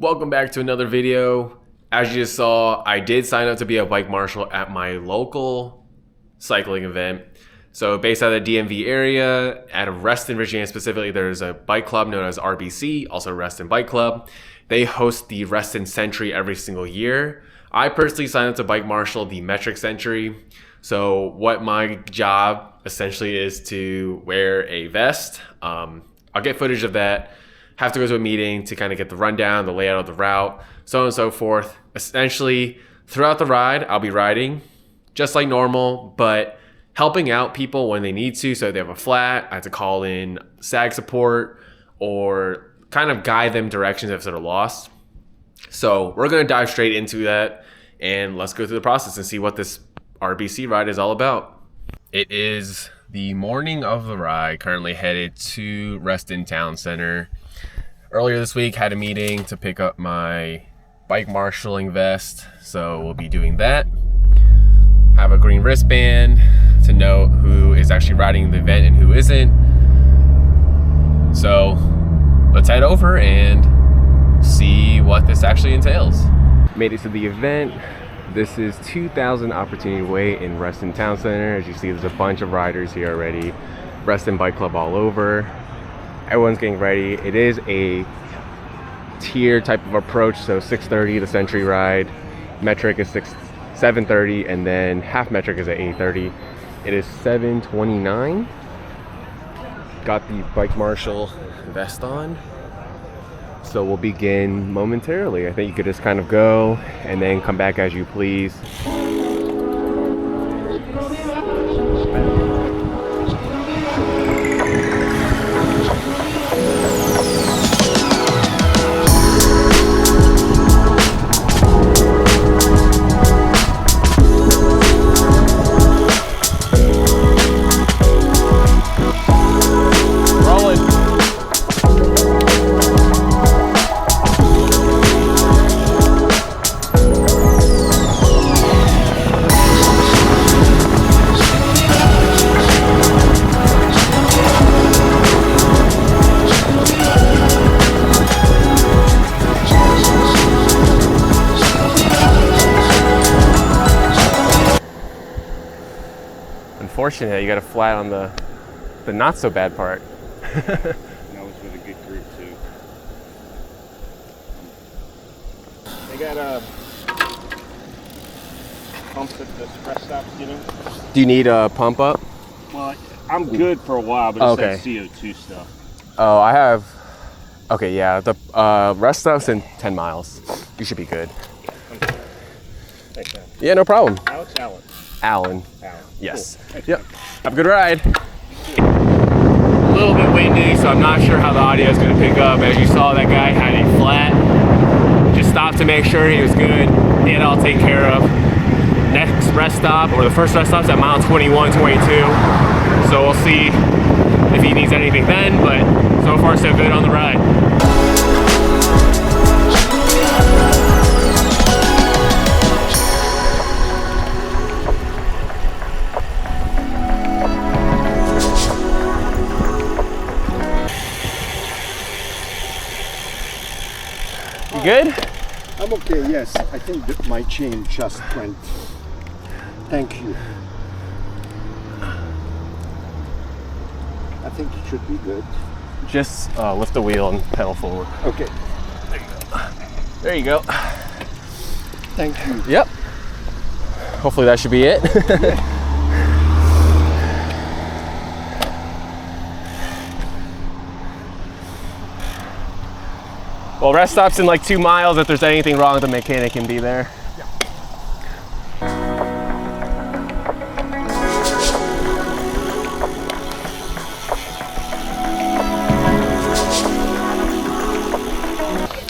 Welcome back to another video. As you just saw, I did sign up to be a bike marshal at my local cycling event. So based out of the DMV area, out of Reston, Virginia specifically, there's a bike club known as RBC, also Reston Bike Club. They host the Reston Century every single year. I personally signed up to bike marshal the metric century. So what my job essentially is to wear a vest. I'll get footage of that. Have to go to a meeting to kind of get the rundown, the layout of the route, so on and so forth. Essentially, throughout the ride, I'll be riding just like normal, but helping out people when they need to. So if they have a flat, I have to call in SAG support or kind of guide them directions if they're lost. So we're going to dive straight into that and let's go through the process and see what this RBC ride is all about. It is the morning of the ride, currently headed to Reston Town Center. Earlier this week, had a meeting to pick up my bike marshalling vest, so we'll be doing that. Have a green wristband to know who is actually riding the event and who isn't. So let's head over and see what this actually entails. Made it to the event. This is 2000 Opportunity Way in Reston Town Center. As you see, there's a bunch of riders here already. Reston Bike Club all over. Everyone's getting ready. It is a tier type of approach. So 6:30 the Century ride, metric is 7:30, and then half metric is at 8:30. It is 7:29. Got the bike marshal vest on. So we'll begin momentarily. I think you could just kind of go and then come back as you please. Unfortunate, you got a flat on the not so bad part. That was with a good group too. They got pumps at the rest stops, you know. Do you need a pump up? Well, I'm good for a while, but it's okay. like CO2 stuff. Oh, I have. Okay, yeah. The rest stop's in 10 miles. You should be good. Thanks, man. Yeah, no problem. Alex, Alan. Alan. Alan. Yes. Cool. Yep. Have a good ride. A little bit windy, so I'm not sure how the audio is going to pick up. As you saw, that guy had a flat. Just stopped to make sure he was good. He had it all taken care of. Next rest stop, or the first rest stop's at mile 21, 22. So we'll see if he needs anything then, but so far so good on the ride. You good? I'm okay, yes. I think that my chain just went. Thank you. I think it should be good. Just lift the wheel and pedal forward. Okay. There you go. Thank you. Yep. Hopefully that should be it. Well, rest stop's in like 2 miles. If there's anything wrong with the mechanic, can be there. Yeah.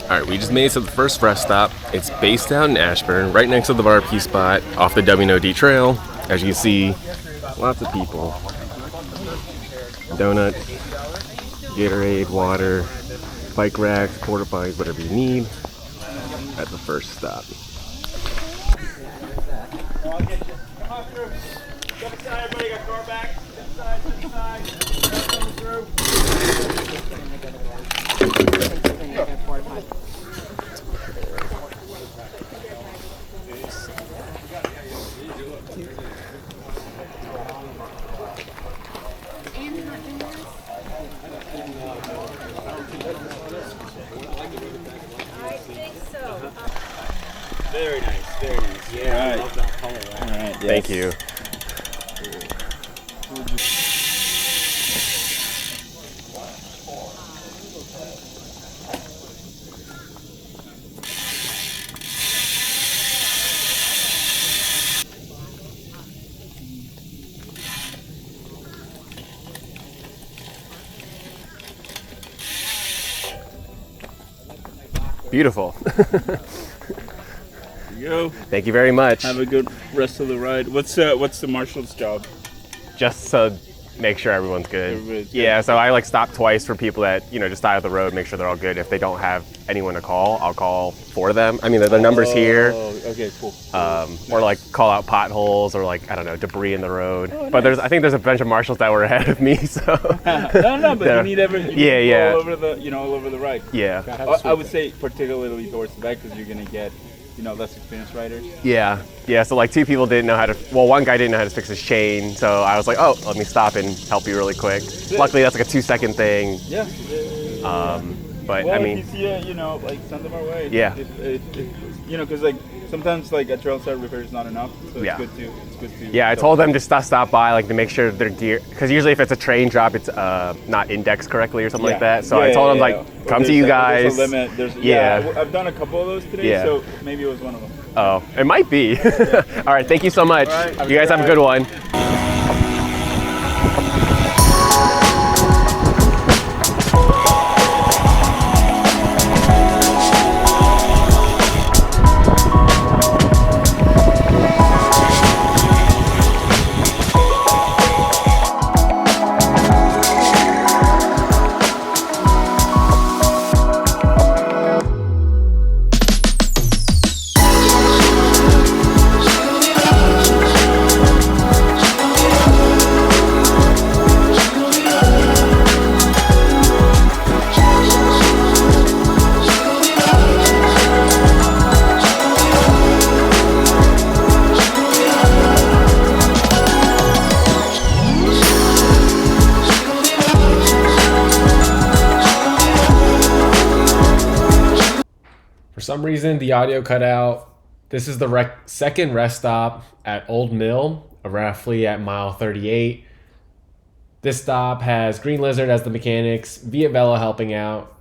All right, we just made it to the first rest stop. It's based out in Ashburn, right next to the barbecue spot off the WNOD trail. As you can see, lots of people. Donut, Gatorade, water, bike racks, porta potties, whatever you need at the first stop. Very nice, very nice. Yeah, I love that color. All right. Thank you. Beautiful. There you go. Thank you very much. Have a good rest of the ride. What's the marshal's job? Just to make sure everyone's good. Everybody's good. Yeah, so I like stop twice for people that, just die of the road, make sure they're all good. If they don't have anyone to call, I'll call for them. I mean, the number's here. Okay, cool. Or like call out potholes or like, I don't know, debris in the road. Oh, but nice. I think there's a bunch of marshals that were ahead of me, so. No, but you need Yeah. all over all over the ride. Yeah. I would say particularly towards the back because you're gonna get, less experienced riders. Yeah, so like two people didn't know how to, one guy didn't know how to fix his chain, so I was like, oh, let me stop and help you really quick. Luckily, that's like a 2-second thing. Yeah. But Well, I mean, if you see it, send them our way. Yeah. Because sometimes a trailside repair is not enough, so Yeah. it's good to. yeah, I told them to stop by, like to make sure their gear, because usually if it's a train drop, it's not indexed correctly or something like that. So I told them like, come to you guys. There's a limit. Yeah. I've done a couple of those today, Yeah. so maybe it was one of them. Oh, it might be. All right, thank you so much. All right, You guys have a good one. For some reason, the audio cut out. This is the second rest stop at Old Mill, roughly at mile 38. This stop has Green Lizard as the mechanics, Via Bella helping out.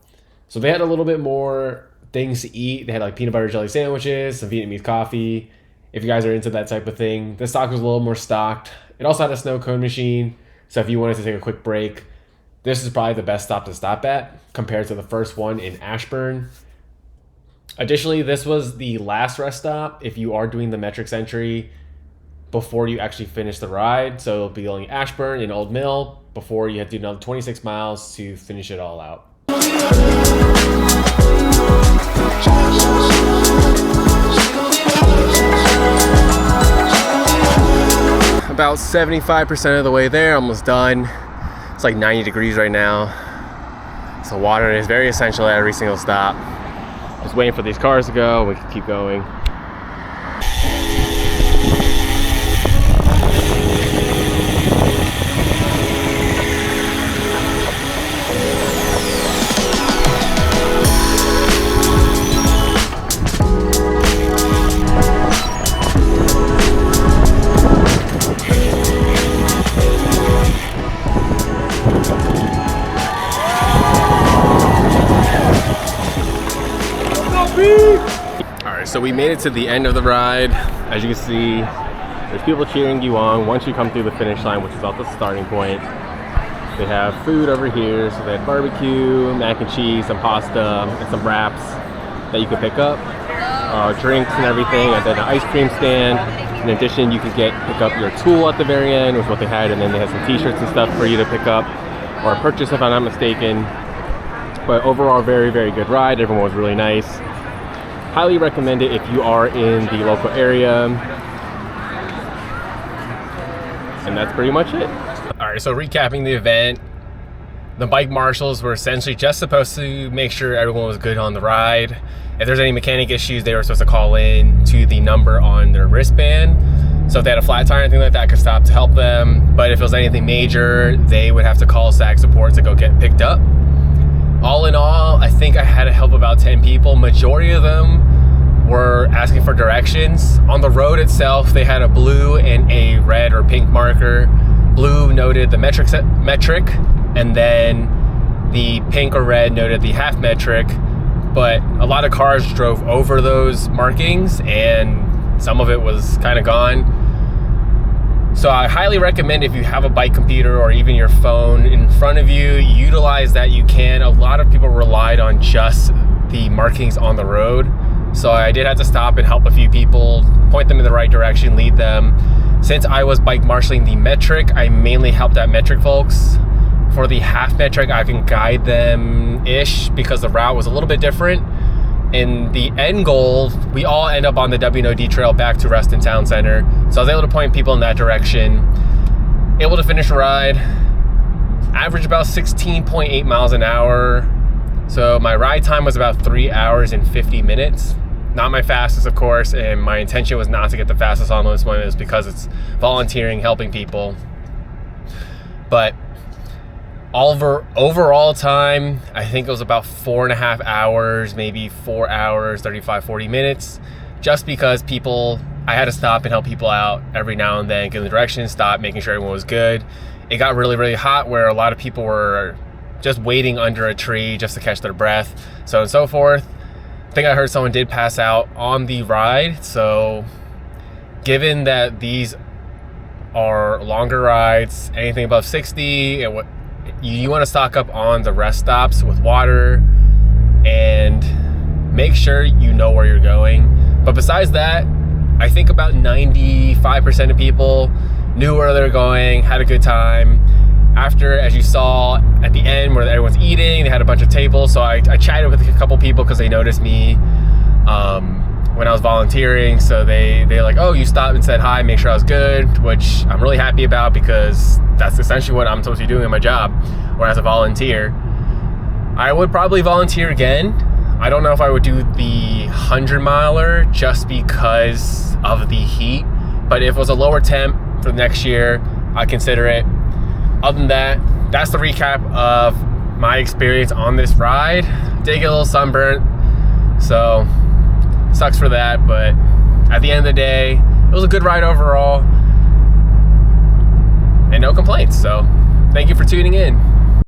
So they had a little bit more things to eat. They had like peanut butter jelly sandwiches, some Vietnamese coffee. If you guys are into that type of thing. This stock was a little more stocked. It also had a snow cone machine. So if you wanted to take a quick break, this is probably the best stop to stop at compared to the first one in Ashburn. Additionally, this was the last rest stop if you are doing the metrics entry before you actually finish the ride. So it'll be only Ashburn and Old Mill before you have to do another 26 miles to finish it all out. About 75% of the way there, almost done. It's like 90 degrees right now. So water is very essential at every single stop. Just waiting for these cars to go, we can keep going. Alright, so we made it to the end of the ride. As you can see, there's people cheering you on once you come through the finish line, which is about the starting point. They have food over here, so they have barbecue, mac and cheese, some pasta, and some wraps that you can pick up. Drinks and everything, and then an ice cream stand. In addition, you can pick up your tool at the very end, which is what they had, and then they had some t-shirts and stuff for you to pick up or purchase if I'm not mistaken. But overall, very, very good ride. Everyone was really nice. Highly recommend it if you are in the local area. And that's pretty much it. All right, so recapping the event, the bike marshals were essentially just supposed to make sure everyone was good on the ride. If there's any mechanic issues, they were supposed to call in to the number on their wristband. So if they had a flat tire or anything like that, I could stop to help them. But if it was anything major, they would have to call SAG support to go get picked up. All in all, I think I had to help about 10 people. Majority of them were asking for directions. On the road itself, they had a blue and a red or pink marker. Blue noted the metric, and then the pink or red noted the half metric. But a lot of cars drove over those markings, and some of it was kind of gone. So I highly recommend, if you have a bike computer or even your phone in front of you, utilize that you can. A lot of people relied on just the markings on the road. So I did have to stop and help a few people, point them in the right direction, lead them. Since I was bike marshaling the metric, I mainly helped that metric folks. For the half metric, I can guide them-ish because the route was a little bit different. In the end goal, we all end up on the W&OD trail back to Reston Town Center. So I was able to point people in that direction. Able to finish the ride. Average about 16.8 miles an hour. So my ride time was about 3 hours and 50 minutes. Not my fastest, of course, and my intention was not to get the fastest on this one. It was because it's volunteering, helping people. But overall time, I think it was about 4.5 hours, maybe 4 hours, 35, 40 minutes, just because I had to stop and help people out every now and then, give them directions, stop, making sure everyone was good. It got really, really hot where a lot of people were just waiting under a tree just to catch their breath, so on and so forth. I think I heard someone did pass out on the ride. So given that these are longer rides, anything above 60, and you want to stock up on the rest stops with water and make sure you know where you're going. But besides that, I think about 95% of people knew where they're going, had a good time. After, as you saw at the end where everyone's eating, they had a bunch of tables. So I chatted with a couple people because they noticed me when I was volunteering. So they're like, oh, you stopped and said hi, make sure I was good, which I'm really happy about because that's essentially what I'm supposed to be doing in my job or as a volunteer. I would probably volunteer again. I don't know if I would do the 100-miler just because of the heat, but if it was a lower temp for next year, I'd consider it. Other than that, that's the recap of my experience on this ride. Did get a little sunburnt, so sucks for that, but at the end of the day, it was a good ride overall and no complaints. So thank you for tuning in.